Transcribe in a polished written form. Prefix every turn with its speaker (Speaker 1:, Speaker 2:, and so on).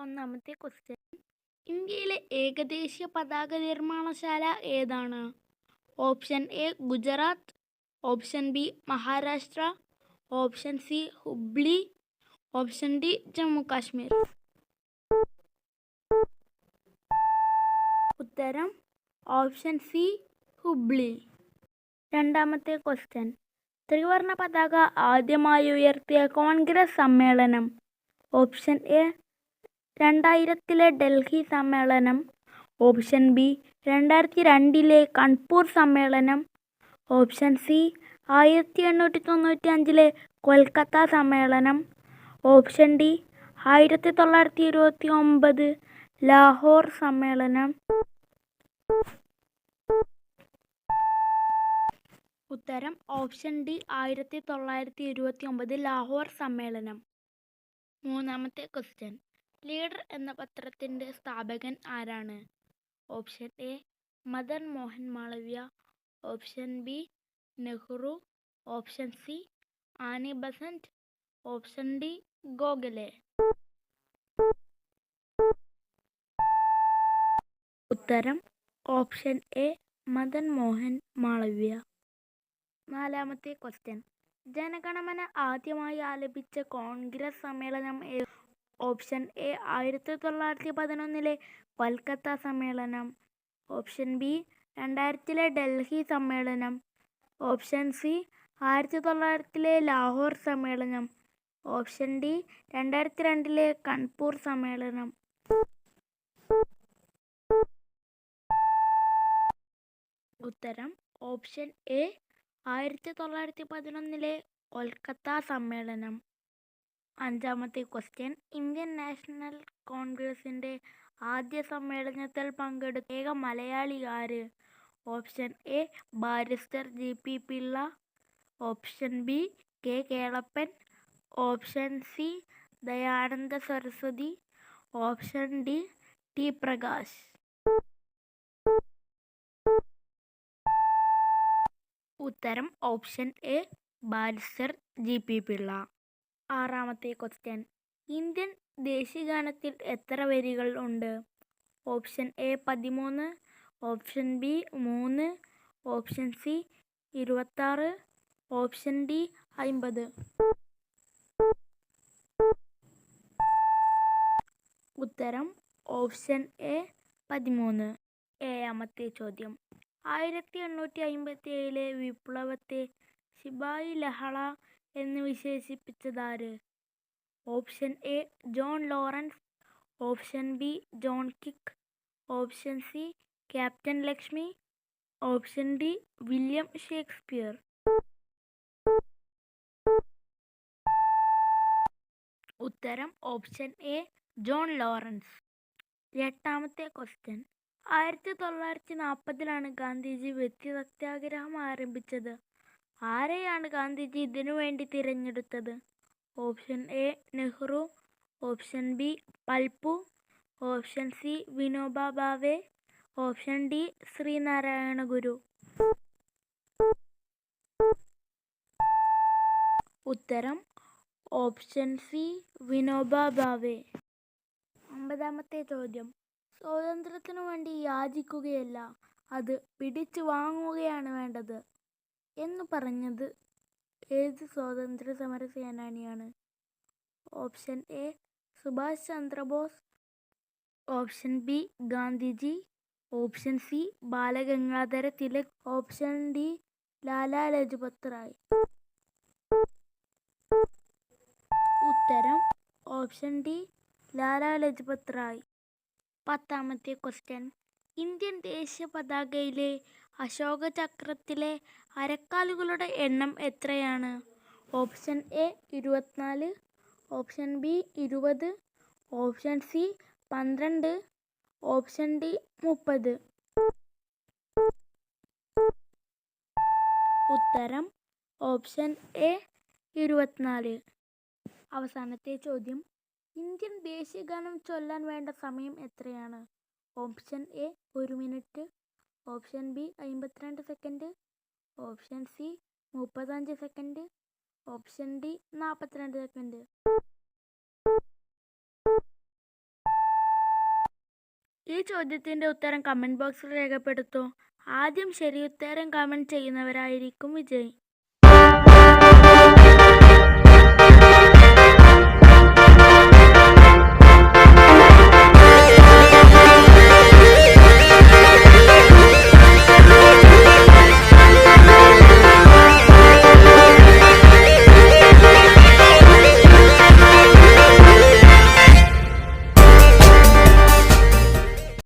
Speaker 1: ഒന്നാമത്തെ ക്വസ്റ്റ്യൻ. ഇന്ത്യയിലെ ഏകദേശീയ പതാക നിർമ്മാണശാല ഏതാണ്? Option A Gujarat, option B Maharashtra, option C Hubli, option D Jammu Kashmir. ഉത്തരം ഓപ്ഷൻ സി ഹുബ്ലി. രണ്ടാമത്തെ ക്വസ്റ്റ്യൻ. ത്രിവർണ പതാക ആദ്യമായി ഉയർത്തിയ കോൺഗ്രസ് സമ്മേളനം? ഓപ്ഷൻ എ 2000 ഡൽഹി സമ്മേളനം, ഓപ്ഷൻ ബി 2002 കാൺപൂർ സമ്മേളനം, ഓപ്ഷൻ സി 1895 കൊൽക്കത്ത സമ്മേളനം, ഓപ്ഷൻ ഡി 1929 ലാഹോർ സമ്മേളനം. ഉത്തരം ഓപ്ഷൻ ഡി 1929 ലാഹോർ സമ്മേളനം. മൂന്നാമത്തെ ക്വസ്റ്റ്യൻ. ലീഡർ എന്ന പത്രത്തിൻ്റെ സ്ഥാപകൻ ആരാണ്? Option A Madan Mohan Malaviya, option B Nehru, option C Annie Besant, option D Gokhale. ഉത്തരം ഓപ്ഷൻ എ മദൻ മോഹൻ മാളവ്യ. നാലാമത്തെ ക്വസ്റ്റ്യൻ. ജനഗണമന ആദ്യമായി ആലപിച്ച കോൺഗ്രസ് സമ്മേളനം? ഓപ്ഷൻ എ 1911 കൊൽക്കത്ത സമ്മേളനം, ഓപ്ഷൻ ബി 2000 ഡൽഹി സമ്മേളനം, ഓപ്ഷൻ സി 1900 ലാഹോർ സമ്മേളനം, ഓപ്ഷൻ ഡി 2002 കാൺപൂർ സമ്മേളനം. ഉത്തരം ഓപ്ഷൻ എ 1911 കൊൽക്കത്ത സമ്മേളനം. അഞ്ചാമത്തെ ക്വസ്റ്റ്യൻ. ഇന്ത്യൻ നാഷണൽ കോൺഗ്രസിൻ്റെ ആദ്യ സമ്മേളനത്തിൽ പങ്കെടുത്ത ഏക മലയാളി ആര്? Option A barrister GP Pillai, option B K Kelappan, option C Dayananda Saraswati, option D T Prakash. ഉത്തരം option A barrister GP Pillai. ആറാമത്തെ ക്വസ്റ്റ്യൻ. ഇന്ത്യൻ ദേശീയഗാനത്തിൽ എത്ര വരികൾ ഉണ്ട്? Option A 13, option B 3, option C 26, option D 50. ഉത്തരം ഓപ്ഷൻ എ 13. ഏഴാമത്തെ ചോദ്യം. 1857 വിപ്ലവത്തെ ശിപായി ലഹള എന്ന് വിശേഷിപ്പിച്ചതാര്? Option A John Lawrence, option B John Kick, option C captain Lakshmi, option D William Shakespeare. ഉത്തരം ഓപ്ഷൻ എ ജോൺ ലോറൻസ്. എട്ടാമത്തെ ക്വസ്റ്റ്യൻ. 1940 ഗാന്ധിജി വ്യക്തി സത്യാഗ്രഹം ആരംഭിച്ചത്. ആരെയാണ് ഗാന്ധിജി ഇതിനു വേണ്ടി തിരഞ്ഞെടുത്തത്? Option A Nehru, option B Palpu, option C Vinoba Bhave, option D Sree Narayana Guru. ഉത്തരം ഓപ്ഷൻ സി വിനോബ ഭാവെ. ഒമ്പതാമത്തെ ചോദ്യം. സ്വാതന്ത്ര്യത്തിനു വേണ്ടി യാചിക്കുകയല്ല, അത് പിടിച്ചു വാങ്ങുകയാണ് വേണ്ടത് എന്ന് പറഞ്ഞത് ഏത് സ്വാതന്ത്ര്യ സമര സേനാനിയാണ്? Option A Subhash Chandra Bose, option B Gandhiji, option C Balagangadhara Tilak, option D Lala Lajpat Rai. ഉത്തരം ഓപ്ഷൻ ഡി ലാലാ ലജ്പത് റായ്. പത്താമത്തെ ക്വസ്റ്റ്യൻ. ഇന്ത്യൻ ദേശീയ പതാകയിലെ അശോക ചക്രത്തിലെ അരക്കാലുകളുടെ എണ്ണം എത്രയാണ്? Option A 24, option B 20, option C 12, option D 30. ഉത്തരം ഓപ്ഷൻ എ 24. അവസാനത്തെ ചോദ്യം. ഇന്ത്യൻ ദേശീയഗാനം ചൊല്ലാൻ വേണ്ട സമയം എത്രയാണ്? Option A 1 minute, option B 52 second, option C 35 second, option D 42 second. ഈ ചോദ്യത്തിൻ്റെ ഉത്തരം കമൻറ്റ് ബോക്സിൽ രേഖപ്പെടുത്തൂ. ആദ്യം ശരി ഉത്തരം കമൻറ്റ് ചെയ്യുന്നവരായിരിക്കും വിജയി.